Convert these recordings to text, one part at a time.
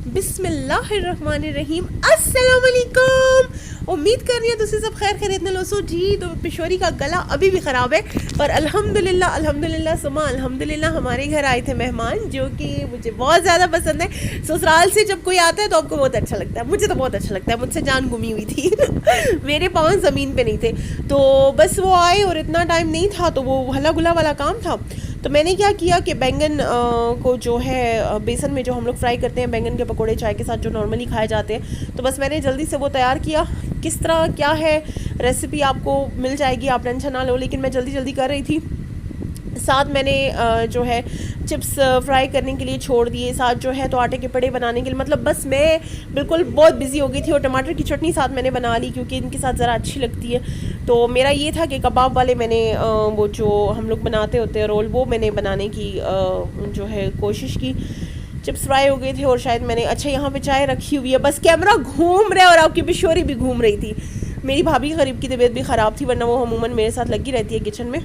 बिस्मिल्लाहिर्रहमानिर्रहीम। अस्सलाम वालेकुम। उम्मीद कर रही है तुसी सब खैर खैरियत नाल होसो जी। तो पिशोरी का गला अभी भी ख़राब है, पर अल्हम्दुलिल्लाह सुमा अल्हम्दुलिल्लाह हमारे घर आए थे मेहमान, जो कि मुझे बहुत ज़्यादा पसंद है। ससुराल से जब कोई आता है तो आपको बहुत अच्छा लगता है, मुझे तो बहुत अच्छा लगता है। मुझसे जान गुमी हुई थी मेरे पाँव ज़मीन पे नहीं थे, तो बस वो आए और इतना टाइम नहीं था, तो वो हला गुला वाला काम था। तो मैंने क्या किया कि बैंगन को जो है बेसन में जो हम लोग फ्राई करते हैं, बैंगन के पकोड़े चाय के साथ जो नॉर्मली खाए जाते हैं, तो बस मैंने जल्दी से वो तैयार किया। किस तरह क्या है रेसिपी आपको मिल जाएगी, आप टेंशन ना लो, लेकिन मैं जल्दी जल्दी कर रही थी। साथ मैंने जो है चिप्स फ्राई करने के लिए छोड़ दिए, साथ जो है तो आटे के पड़े बनाने के लिए, मतलब बस मैं बिल्कुल बहुत बिजी हो गई थी। और टमाटर की चटनी साथ मैंने बना ली, क्योंकि इनके साथ ज़रा अच्छी लगती है। तो मेरा ये था कि कबाब वाले मैंने वो जो हम लोग बनाते होते हैं रोल, वो मैंने बनाने की जो है कोशिश की। चिप्स फ्राई हो गए थे और शायद मैंने, अच्छा यहाँ पे चाय रखी हुई है, बस कैमरा घूम रहा है और आपकी पिशोरी भी घूम रही थी। मेरी भाभी गरीब की तबीयत भी ख़राब थी, वरना वो अमूमन मेरे साथ लगी रहती है किचन में,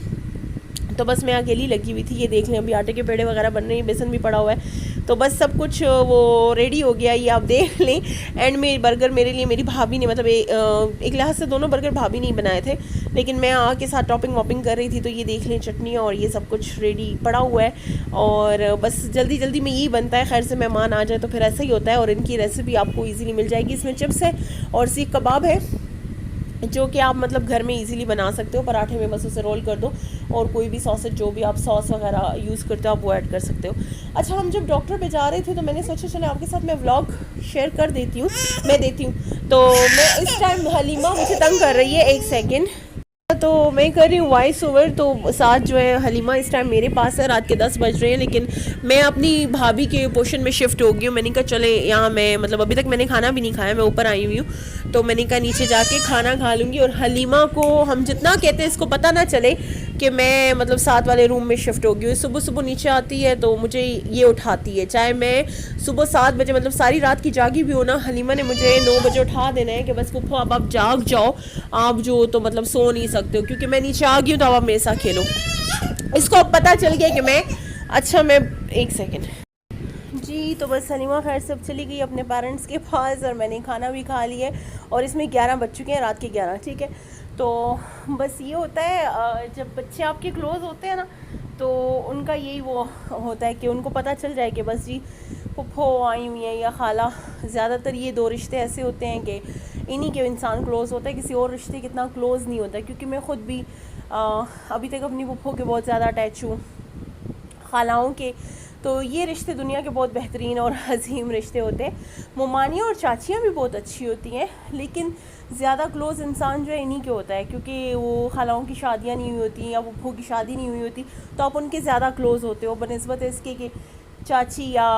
तो बस मैं अकेली लगी हुई थी। ये देख लें, अभी आटे के पेड़े वगैरह बन रहे हैं, बेसन भी पड़ा हुआ है, तो बस सब कुछ वो रेडी हो गया, ये आप देख लें। एंड में बर्गर मेरे लिए मेरी भाभी ने, मतलब एक लिहाज से दोनों बर्गर भाभी नहीं बनाए थे, लेकिन मैं आके साथ टॉपिंग वॉपिंग कर रही थी। तो ये देख लें, चटनी और ये सब कुछ रेडी पड़ा हुआ है, और बस जल्दी जल्दी में यही बनता है। खैर से मेहमान आ जाए तो फिर ऐसा ही होता है। और इनकी रेसिपी आपको ईज़िली मिल जाएगी। इसमें चिप्स है और सीख कबाब है, जो कि आप मतलब घर में इजीली बना सकते हो। पराठे में बस उसे रोल कर दो, और कोई भी सॉसेज जो भी आप सॉस वगैरह यूज़ करते हो आप वो ऐड कर सकते हो। अच्छा, हम जब डॉक्टर पे जा रहे थे तो मैंने सोचा चले आपके साथ मैं व्लॉग शेयर कर देती हूँ, मैं देती हूँ। तो मैं इस टाइम, हलीमा मुझे तंग कर रही है, एक सेकेंड। तो मैं कर रही हूँ वॉइस ओवर, तो साथ जो है हलीमा इस टाइम मेरे पास है। रात के 10 बज रहे हैं, लेकिन मैं अपनी भाभी के पोर्शन में शिफ्ट हो गई हूँ। मैंने कहा चले यहाँ, मैं मतलब अभी तक मैंने खाना भी नहीं खाया, मैं ऊपर आई हुई हूँ, तो मैंने कहा नीचे जाके खाना खा लूँगी। और हलीमा को हम जितना कहते हैं इसको पता ना चले कि मैं मतलब साथ वाले रूम में शिफ्ट हो गई हूँ। सुबह सुबह नीचे आती है तो मुझे ये उठाती है, चाहे मैं सुबह 7 बजे मतलब सारी रात की जागी भी हो ना, हलीमा ने मुझे 9 बजे उठा देना है कि बस पुप्पो अब आप जाग जाओ, आप जो तो मतलब सो नहीं सकते हो, क्योंकि मैं नीचे आ गई हूँ तो अब आप मेरे साथ खेलो। इसको अब पता चल गया कि मैं, अच्छा मैं, एक सेकेंड जी। तो बस हलीमा खैर सब चली गई अपने पेरेंट्स के पास, और मैंने खाना भी खा लिया है, और इसमें 11 बज चुके हैं, रात के 11, ठीक है। तो बस ये होता है जब बच्चे आपके क्लोज़ होते हैं ना, तो उनका यही वो होता है कि उनको पता चल जाए कि बस जी फुफ्फो आई हुई है या खाला। ज़्यादातर ये दो रिश्ते ऐसे होते हैं कि इन्हीं के इंसान क्लोज़ होता है, किसी और रिश्ते कितना क्लोज़ नहीं होता। क्योंकि मैं ख़ुद भी अभी तक अपनी फुफ्फो के बहुत ज़्यादा अटैच हूँ, खालाओं के। तो ये रिश्ते दुनिया के बहुत बेहतरीन और अजीम रिश्ते होते हैं। ममानियाँ और चाचियाँ भी बहुत अच्छी होती हैं, लेकिन ज़्यादा क्लोज़ इंसान जो है इन्हीं के होता है, क्योंकि वो खालाओं की शादियाँ नहीं हुई होती या फूफो की शादी नहीं हुई होती, तो आप उनके ज़्यादा क्लोज़ होते हो बनस्बत इसके कि चाची या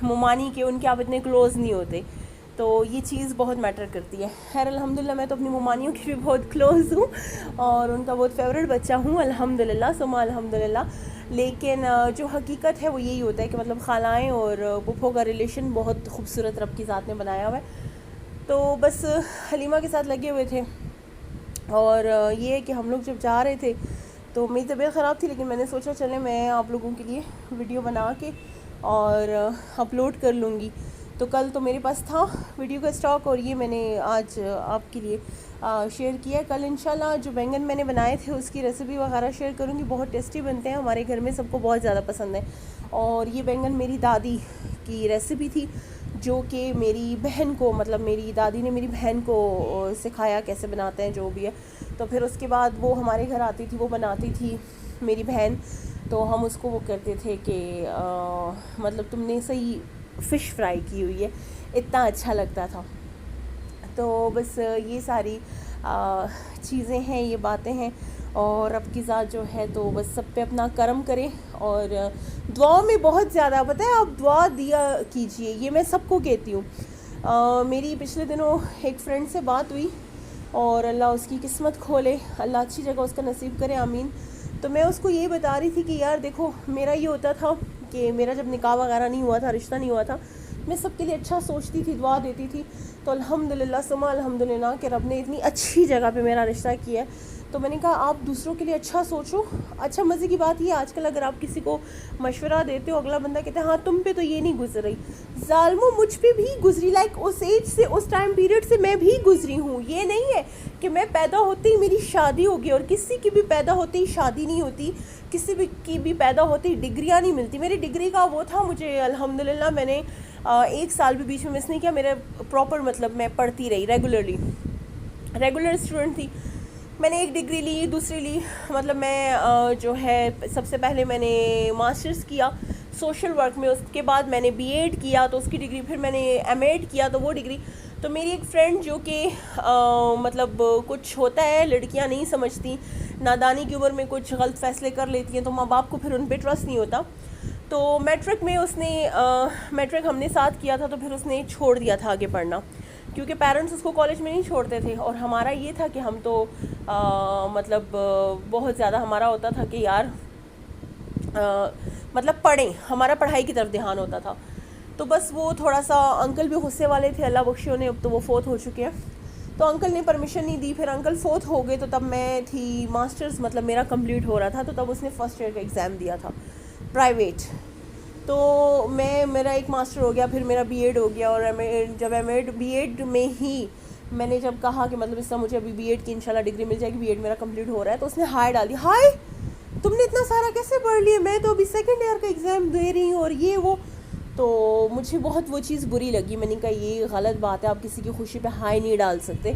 ममानी के, उनके आप इतने क्लोज़ नहीं होते। तो ये चीज़ बहुत मैटर करती है। खैर अल्हम्दुलिल्लाह मैं तो अपनी ममानियों की भी बहुत क्लोज़ हूँ और उनका बहुत फेवरेट बच्चा हूँ, अल्हम्दुलिल्लाह सुमा अल्हम्दुलिल्लाह। लेकिन जो हकीकत है वो यही होता है कि मतलब खालाएँ और फूफो का रिलेशन बहुत खूबसूरत रब की ज़ात ने बनाया हुआ है। तो बस हलीमा के साथ लगे हुए थे, और ये है कि हम लोग जब जा रहे थे तो मेरी तबीयत ख़राब थी, लेकिन मैंने सोचा चले मैं आप लोगों के लिए वीडियो बना के और अपलोड कर लूँगी। तो कल तो मेरे पास था वीडियो का स्टॉक, और ये मैंने आज आपके लिए शेयर किया। कल इंशाल्लाह जो बैंगन मैंने बनाए थे उसकी रेसिपी वगैरह शेयर करूँगी। बहुत टेस्टी बनते हैं, हमारे घर में सबको बहुत ज़्यादा पसंद है। और ये बैंगन मेरी दादी की रेसिपी थी, जो कि मेरी बहन को, मतलब मेरी दादी ने मेरी बहन को सिखाया कैसे बनाते हैं जो भी है। तो फिर उसके बाद वो हमारे घर आती थी, वो बनाती थी मेरी बहन, तो हम उसको वो करते थे कि मतलब तुमने सही फ़िश फ्राई की हुई है, इतना अच्छा लगता था। तो बस ये सारी चीज़ें हैं, ये बातें हैं, और अब की ज़ात जो है तो बस सब पे अपना करम करें। और दुआओं में बहुत ज़्यादा, पता है, आप दुआ दिया कीजिए, ये मैं सबको कहती हूँ। मेरी पिछले दिनों एक फ्रेंड से बात हुई, और अल्लाह उसकी किस्मत खोले, अल्लाह अच्छी जगह उसका नसीब करे, आमीन। तो मैं उसको ये बता रही थी कि यार देखो, मेरा ये होता था कि मेरा जब निकाह वगैरह नहीं हुआ था, रिश्ता नहीं हुआ था, मैं सबके लिए अच्छा सोचती थी, दुआ देती थी। तो अल्हम्दुलिल्लाह सुमा अल्हम्दुलिल्लाह कि रब ने इतनी अच्छी जगह पे मेरा रिश्ता किया है। तो मैंने कहा आप दूसरों के लिए अच्छा सोचो। अच्छा मज़े की बात ये, आजकल अगर आप किसी को मशवरा देते हो, अगला बंदा कहता है हाँ तुम पे तो ये नहीं गुजर रही, ज़ालिमो मुझ पे भी गुजरी। लाइक उस एज से, उस टाइम पीरियड से मैं भी गुजरी हूँ। ये नहीं है कि मैं पैदा होते ही मेरी शादी हो गई, और किसी की भी पैदा होते ही शादी नहीं होती, किसी भी की भी पैदा होते ही डिग्रियाँ नहीं मिलती। मेरी डिग्री का वो था, मुझे अल्हम्दुलिल्लाह मैंने एक साल भी बीच में मिस नहीं किया। मेरे प्रॉपर मतलब मैं पढ़ती रही, रेगुलर स्टूडेंट थी। मैंने एक डिग्री ली, दूसरी ली, मतलब मैं जो है सबसे पहले मैंने मास्टर्स किया सोशल वर्क में, उसके बाद मैंने बीएड किया तो उसकी डिग्री, फिर मैंने एमएड किया तो वो डिग्री। तो मेरी एक फ्रेंड जो कि मतलब कुछ होता है, लड़कियां नहीं समझती, नादानी की उम्र में कुछ गलत फैसले कर लेती हैं, तो माँ बाप को फिर उन पर ट्रस्ट नहीं होता। तो मैट्रिक में उसने मैट्रिक हमने साथ किया था, तो फिर उसने छोड़ दिया था आगे पढ़ना, क्योंकि पेरेंट्स उसको कॉलेज में नहीं छोड़ते थे। और हमारा ये था कि हम तो मतलब बहुत ज़्यादा हमारा होता था कि यार मतलब पढ़ें, हमारा पढ़ाई की तरफ ध्यान होता था। तो बस वो थोड़ा सा अंकल भी गुस्से वाले थे, अल्लाह बख्शे उन्हें, अब तो वो फोत हो चुके हैं। तो अंकल ने परमिशन नहीं दी, फिर अंकल फोत हो गए, तो तब मैं थी मास्टर्स, मतलब मेरा कंप्लीट हो रहा था, तो तब उसने फर्स्ट ईयर का एग्ज़ाम दिया था प्राइवेट। तो मेरा एक मास्टर हो गया, फिर मेरा बीएड हो गया, और जब एमएड बीएड में ही मैंने जब कहा कि मतलब इस तरह मुझे अभी बीएड की इंशाल्लाह डिग्री मिल जाएगी, बीएड मेरा कंप्लीट हो रहा है, तो उसने हाय डाल दी। हाय तुमने इतना सारा कैसे पढ़ लिया, मैं तो अभी सेकंड ईयर का एग्ज़ाम दे रही हूँ और ये वो। तो मुझे बहुत वो चीज़ बुरी लगी। मैंने कहा ये गलत बात है, आप किसी की खुशी पे हाय नहीं डाल सकते।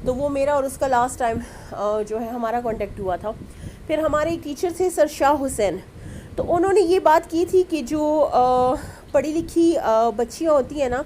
तो वो मेरा और उसका लास्ट टाइम जो है हमारा कांटेक्ट हुआ था। फिर हमारे एक टीचर थे सर शाह हुसैन, तो उन्होंने ये बात की थी कि जो पढ़ी लिखी बच्चियाँ होती हैं ना,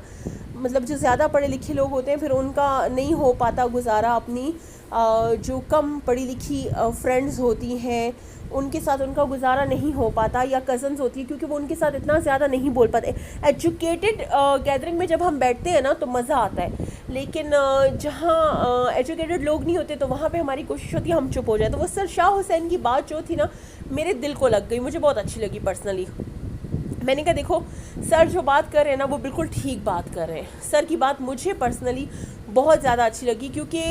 मतलब जो ज़्यादा पढ़े लिखे लोग होते हैं, फिर उनका नहीं हो पाता गुजारा, अपनी जो कम पढ़ी लिखी फ्रेंड्स होती हैं उनके साथ उनका गुजारा नहीं हो पाता, या कज़न्स होती है, क्योंकि वो उनके साथ इतना ज़्यादा नहीं बोल पाते। एजुकेटेड गैदरिंग में जब हम बैठते हैं ना तो मज़ा आता है, लेकिन जहाँ एजुकेटेड लोग नहीं होते तो वहाँ पे हमारी कोशिश होती है हम चुप हो जाए। तो वो सर शाह हुसैन की बात जो थी ना, मेरे दिल को लग गई, मुझे बहुत अच्छी लगी पर्सनली। मैंने कहा देखो सर जो बात कर रहे हैं ना वो बिल्कुल ठीक बात कर रहे हैं। सर की बात मुझे पर्सनली बहुत ज़्यादा अच्छी लगी, क्योंकि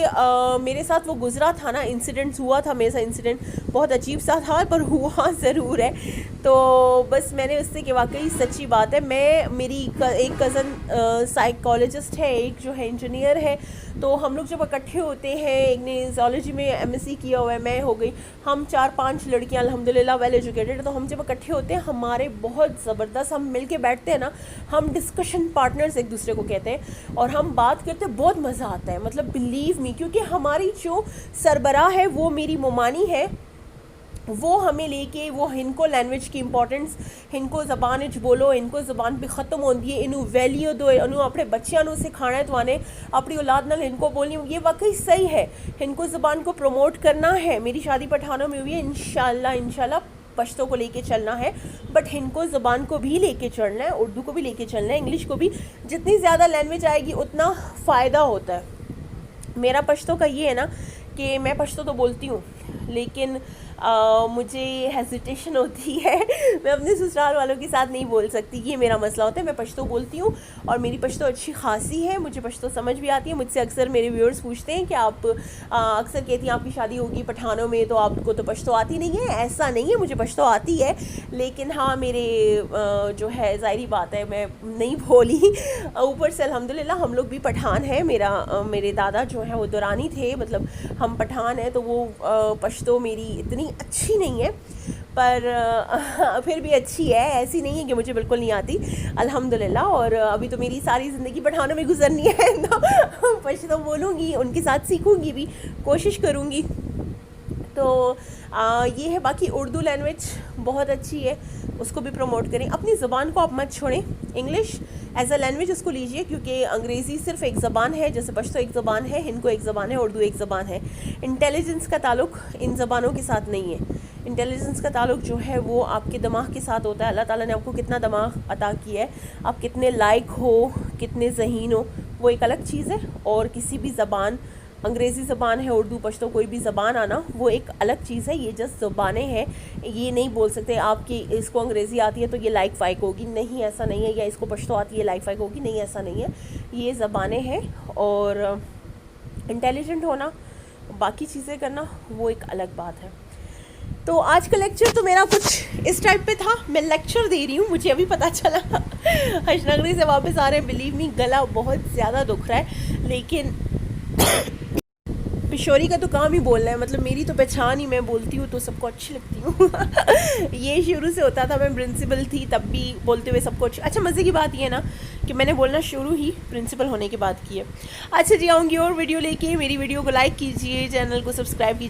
मेरे साथ वो गुजरा था ना, इंसिडेंट्स हुआ था मेरे साथ, इंसिडेंट बहुत अजीब सा था पर हुआ ज़रूर है। तो बस मैंने उससे कि वाकई सच्ची बात है। मेरी एक कज़न साइकोलॉजिस्ट है, एक जो है इंजीनियर है, तो हम लोग जब इकट्ठे होते हैं, एक ने ज़ूलॉजी में एमएससी किया हुआ है, मैं हो गई, हम 4-5 लड़कियां अल्हम्दुलिल्लाह वेल एजुकेटेड, तो हम जब इकट्ठे होते हैं हमारे बहुत ज़बरदस्त, हम मिल के बैठते हैं ना, हम डिस्कशन पार्टनर्स एक दूसरे को कहते हैं, और हम बात करते हैं, बहुत मज़ा आता है, मतलब बिलीव मी। क्योंकि हमारी जो सरबराह है वो मेरी मोमानी है, वो हमें लेके वो इनको लैंग्वेज की इंपॉर्टेंस, इनको ज़बान बोलो, इनको ज़बान पे ख़त्म होती है, इनू वैल्यू दो, इनू अपने बच्चों को सिखाना है, तो आने अपनी औलाद नाल इनको बोलनी, ये वाकई सही है, इनको ज़बान को प्रमोट करना है। मेरी शादी पठानों में हुई है, इंशाल्लाह पश्तो को लेके चलना है, बट इनको ज़बान को भी लेके चलना है, उर्दू को भी लेके चलना है, इंग्लिश को भी। जितनी ज़्यादा लैंग्वेज आएगी उतना फ़ायदा होता है। मेरा पश्तो का ये है ना कि मैं पश्तो तो बोलती हूँ, लेकिन मुझे हेजिटेशन होती है, मैं अपने ससुराल वालों के साथ नहीं बोल सकती, ये मेरा मसला होता है। मैं पश्तो बोलती हूँ और मेरी पश्तो अच्छी खासी है, मुझे पश्तो समझ भी आती है। मुझसे अक्सर मेरे व्यूअर्स पूछते हैं कि आप अक्सर कहती हैं आपकी शादी होगी पठानों में तो आपको तो पश्तो आती नहीं है। ऐसा नहीं है, मुझे पश्तो आती है, लेकिन हाँ मेरे जो है ज़ाहिरी बात है मैं नहीं बोली। ऊपर से अल्हम्दुलिल्लाह हम लोग भी पठान हैं, मेरे दादा जो हैं वो दुरानी थे, मतलब हम पठान हैं, तो वो पश्तो मेरी इतनी अच्छी नहीं है, पर फिर भी अच्छी है, ऐसी नहीं है कि मुझे बिल्कुल नहीं आती अल्हम्दुलिल्लाह। और अभी तो मेरी सारी ज़िंदगी पठानों में गुजरनी है, तो पश्तो बोलूँगी, उनके साथ सीखूँगी भी, कोशिश करूँगी। तो ये है। बाकी उर्दू लैंग्वेज बहुत अच्छी है, उसको भी प्रमोट करें, अपनी ज़बान को आप मत छोड़ें। इंग्लिश एज अ लैंग्वेज उसको लीजिए, क्योंकि अंग्रेज़ी सिर्फ एक ज़बान है, जैसे पश्तो एक ज़बान है, हिंदको एक ज़बान है, उर्दू एक ज़बान है। इंटेलिजेंस का ताल्लुक़ इन ज़बानों के साथ नहीं है। इंटेलिजेंस का ताल्लुक़ जो है वो आपके दिमाग के साथ होता है। अल्लाह ताला ने आपको कितना दिमाग अता किया है, आप कितने लायक हो, कितने ज़हीन हो, वो एक अलग चीज़ है। और किसी भी ज़बान, अंग्रेज़ी ज़बान है, उर्दू, पश्तो, कोई भी ज़बान आना वो एक अलग चीज़ है। ये जस्ट ज़बानें हैं, ये नहीं बोल सकते आपकी इसको अंग्रेज़ी आती है तो ये लाइक फ़ाइक होगी, नहीं ऐसा नहीं है, या इसको पश्तो आती है लाइक फ़ाइक होगी, नहीं ऐसा नहीं है। ये ज़बानें हैं। और इंटेलिजेंट होना बाकी चीज़ें करना वो एक अलग बात है। तो आज का लेक्चर तो मेरा कुछ इस टाइप पे था, मैं लेक्चर दे रही हूँ, मुझे अभी पता चला हजनगरी से वापस आ रहे हैं। बिलीव मी गला बहुत ज़्यादा दुख रहा है, लेकिन पिशोरी का तो काम ही बोलना है, मतलब मेरी तो पहचान ही, मैं बोलती हूँ तो सबको अच्छी लगती हूँ ये शुरू से होता था, मैं प्रिंसिपल थी तब भी बोलते हुए सबको अच्छा। मज़े की बात ये है ना कि मैंने बोलना शुरू ही प्रिंसिपल होने के बाद की है। अच्छा जी, आऊँगी और वीडियो लेके, मेरी वीडियो को लाइक कीजिए, चैनल को सब्सक्राइब कीजिए।